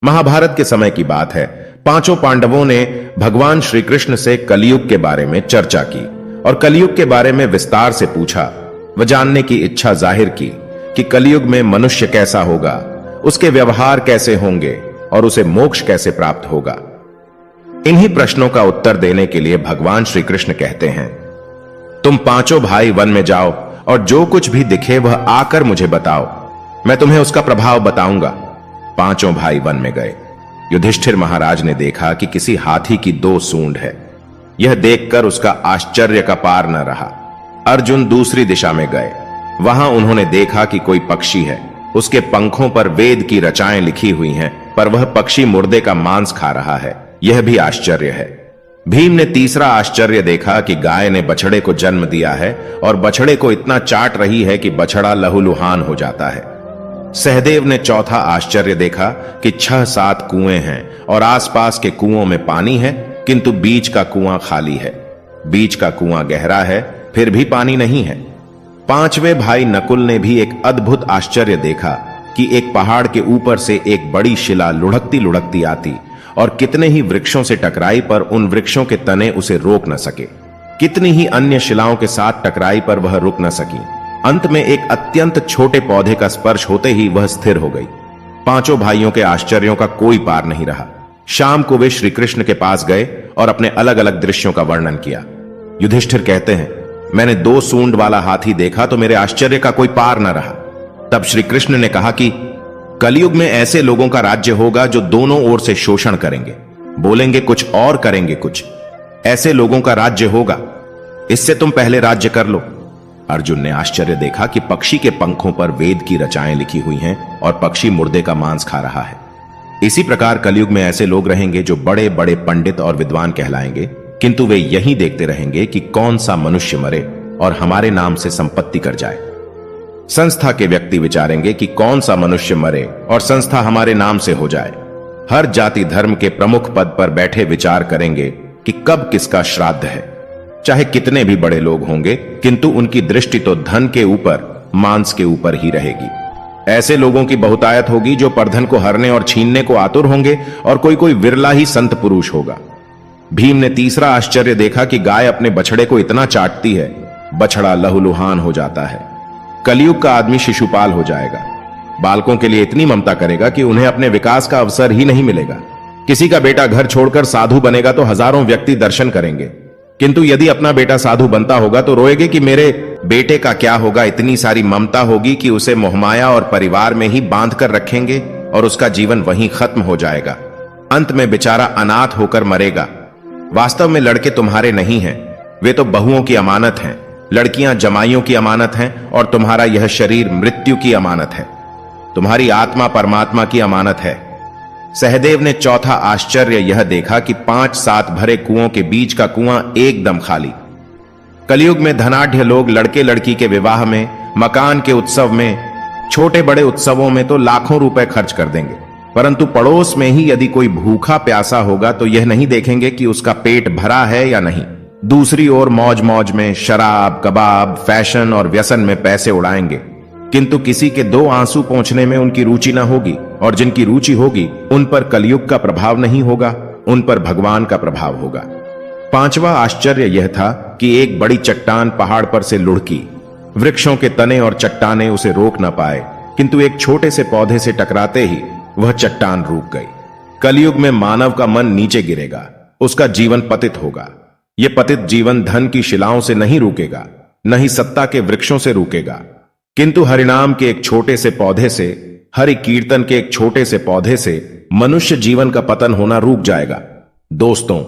महाभारत के समय की बात है। पांचों पांडवों ने भगवान श्री कृष्ण से कलयुग के बारे में चर्चा की और कलयुग के बारे में विस्तार से पूछा। वह जानने की इच्छा जाहिर की कि कलयुग में मनुष्य कैसा होगा, उसके व्यवहार कैसे होंगे और उसे मोक्ष कैसे प्राप्त होगा। इन्हीं प्रश्नों का उत्तर देने के लिए भगवान श्री कृष्ण कहते हैं, तुम पांचों भाई वन में जाओ और जो कुछ भी दिखे वह आकर मुझे बताओ, मैं तुम्हें उसका प्रभाव बताऊंगा। पांचों भाई वन में गए। युधिष्ठिर महाराज ने देखा कि किसी हाथी की 2 सूंड है। यह देखकर उसका आश्चर्य का पार न रहा। अर्जुन दूसरी दिशा में गए। वहां उन्होंने देखा कि कोई पक्षी है, उसके पंखों पर वेद की रचाएं लिखी हुई हैं, पर वह पक्षी मुर्दे का मांस खा रहा है। यह भी आश्चर्य है। भीम ने तीसरा आश्चर्य देखा कि गाय ने बछड़े को जन्म दिया है और बछड़े को इतना चाट रही है कि बछड़ा लहूलुहान हो जाता है। सहदेव ने चौथा आश्चर्य देखा कि 6-7 कुएं हैं और आसपास के कुओं में पानी है, किंतु बीच का कुआं खाली है। बीच का कुआं गहरा है, फिर भी पानी नहीं है। पांचवें भाई नकुल ने भी एक अद्भुत आश्चर्य देखा कि एक पहाड़ के ऊपर से एक बड़ी शिला लुढ़कती लुढ़कती आती और कितने ही वृक्षों से टकराई, पर उन वृक्षों के तने उसे रोक न सके। कितनी ही अन्य शिलाओं के साथ टकराई, पर वह रुक न सकी। अंत में एक अत्यंत छोटे पौधे का स्पर्श होते ही वह स्थिर हो गई। पांचों भाइयों के आश्चर्यों का कोई पार नहीं रहा। शाम को वे श्री कृष्ण के पास गए और अपने अलग अलग दृश्यों का वर्णन किया। युधिष्ठिर कहते हैं, मैंने 2 सूंड वाला हाथी देखा तो मेरे आश्चर्य का कोई पार न रहा। तब श्री कृष्ण ने कहा कि कलयुग में ऐसे लोगों का राज्य होगा जो दोनों ओर से शोषण करेंगे, बोलेंगे कुछ और करेंगे कुछ। ऐसे लोगों का राज्य होगा, इससे तुम पहले राज्य कर लो। अर्जुन ने आश्चर्य देखा कि पक्षी के पंखों पर वेद की रचाएं लिखी हुई हैं और पक्षी मुर्दे का मांस खा रहा है। इसी प्रकार कलयुग में ऐसे लोग रहेंगे जो बड़े बड़े पंडित और विद्वान कहलाएंगे, किंतु वे यही देखते रहेंगे कि कौन सा मनुष्य मरे और हमारे नाम से संपत्ति कर जाए। संस्था के व्यक्ति विचारेंगे कि कौन सा मनुष्य मरे और संस्था हमारे नाम से हो जाए। हर जाति धर्म के प्रमुख पद पर बैठे विचार करेंगे कि कब किसका श्राद्ध है। चाहे कितने भी बड़े लोग होंगे, किंतु उनकी दृष्टि तो धन के ऊपर, मांस के ऊपर ही रहेगी। ऐसे लोगों की बहुतायत होगी जो परधन को हरने और छीनने को आतुर होंगे और कोई कोई विरला ही संत पुरुष होगा। भीम ने तीसरा आश्चर्य देखा कि गाय अपने बछड़े को इतना चाटती है, बछड़ा लहूलुहान हो जाता है। कलयुग का आदमी शिशुपाल हो जाएगा। बालकों के लिए इतनी ममता करेगा कि उन्हें अपने विकास का अवसर ही नहीं मिलेगा। किसी का बेटा घर छोड़कर साधु बनेगा तो हजारों व्यक्ति दर्शन करेंगे, किंतु यदि अपना बेटा साधु बनता होगा तो रोएगे कि मेरे बेटे का क्या होगा। इतनी सारी ममता होगी कि उसे मोहमाया और परिवार में ही बांध कर रखेंगे और उसका जीवन वहीं खत्म हो जाएगा। अंत में बेचारा अनाथ होकर मरेगा। वास्तव में लड़के तुम्हारे नहीं हैं, वे तो बहुओं की अमानत हैं। लड़कियां जमाइयों की अमानत हैं और तुम्हारा यह शरीर मृत्यु की अमानत है। तुम्हारी आत्मा परमात्मा की अमानत है। सहदेव ने चौथा आश्चर्य यह देखा कि 5-7 भरे कुओं के बीच का कुआं एकदम खाली। कलयुग में धनाढ्य लोग लड़के लड़की के विवाह में, मकान के उत्सव में, छोटे बड़े उत्सवों में तो लाखों रुपए खर्च कर देंगे, परंतु पड़ोस में ही यदि कोई भूखा प्यासा होगा तो यह नहीं देखेंगे कि उसका पेट भरा है या नहीं। दूसरी ओर मौज मौज में शराब, कबाब, फैशन और व्यसन में पैसे उड़ाएंगे, किंतु किसी के 2 आंसू पोंछने में उनकी रुचि न होगी, और जिनकी रुचि होगी उन पर कलयुग का प्रभाव नहीं होगा, उन पर भगवान का प्रभाव होगा। 5वां आश्चर्य यह था कि एक बड़ी चट्टान पहाड़ पर से लुढ़की। वृक्षों के तने और चट्टाने उसे रोक न पाए, किंतु एक छोटे से पौधे से टकराते ही वह चट्टान रुक गई। कलयुग में मानव का मन नीचे गिरेगा, उसका जीवन पतित होगा। यह पतित जीवन धन की शिलाओं से नहीं रुकेगा, न ही सत्ता के वृक्षों से रुकेगा, किंतु हरिनाम के एक छोटे से पौधे से, हरि कीर्तन के एक छोटे से पौधे से मनुष्य जीवन का पतन होना रुक जाएगा। दोस्तों,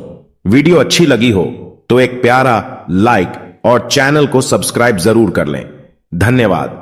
वीडियो अच्छी लगी हो तो एक प्यारा लाइक और चैनल को सब्सक्राइब जरूर कर लें। धन्यवाद।